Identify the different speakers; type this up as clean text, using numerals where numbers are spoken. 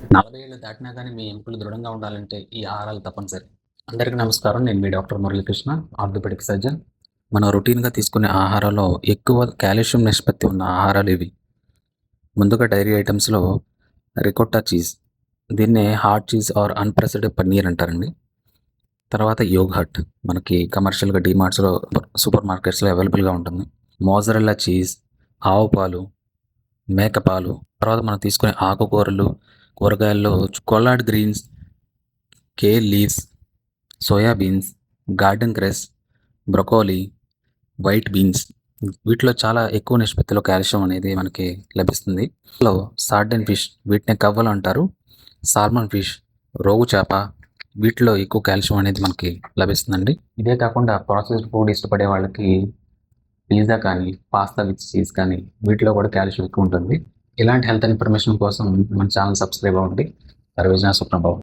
Speaker 1: 40 ఏళ్ళు దాటినా కానీ మీ ఎముకలు దృఢంగా ఉండాలంటే ఈ ఆహారాలు తప్పనిసరి. అందరికీ నమస్కారం. నేను మీ డాక్టర్ మురళీకృష్ణ, ఆర్థోపెడిక్ సర్జన్. మనం రొటీన్‌గా తీసుకునే ఆహారాల్లో ఎక్కువ కాల్షియం నిష్పత్తి ఉన్న ఆహారాలు ఇవి. ముందుగా డైరీ ఐటెమ్స్‌లో రికోట్టా చీజ్, దీన్నే హార్డ్ చీజ్ ఆర్ అన్‌ప్రెస్డ్ పన్నీర్ అంటారండి. తర్వాత యోగర్ట్, మనకి కమర్షియల్‌గా డీమార్ట్స్‌లో, సూపర్ మార్కెట్స్‌లో అవైలబుల్‌గా ఉంటుంది. మోజరెల్లా చీజ్, ఆవు పాలు, మేక పాలు. తర్వాత మనం తీసుకునే ఆకుకూరలు, కూరగాయల్లో collard greens, kale leaves, soya beans, garden cress, broccoli, white beans. వీటిలో చాలా ఎక్కువ నిష్పత్తిలో కాల్షియం అనేది మనకి లభిస్తుంది. లో సార్డెన్ ఫిష్, వీటిని కవ్వలు అంటారు. సాల్మన్ ఫిష్, రోగు చేప, వీటిలో ఎక్కువ కాల్షియం అనేది మనకి లభిస్తుందండి. ఇదే కాకుండా ప్రాసెస్డ్ ఫుడ్ ఇష్టపడే వాళ్ళకి పిజ్జా కానీ, పాస్తా విత్ చీజ్ కానీ, వీటిలో కూడా కాల్షియం ఎక్కువ ఉంటుంది. ఇలాంటి హెల్త్ ఇన్ఫర్మేషన్ కోసం మన ఛానల్ సబ్స్క్రైబ్ అవ్వండి. సర్వేజన సుప్రభావం.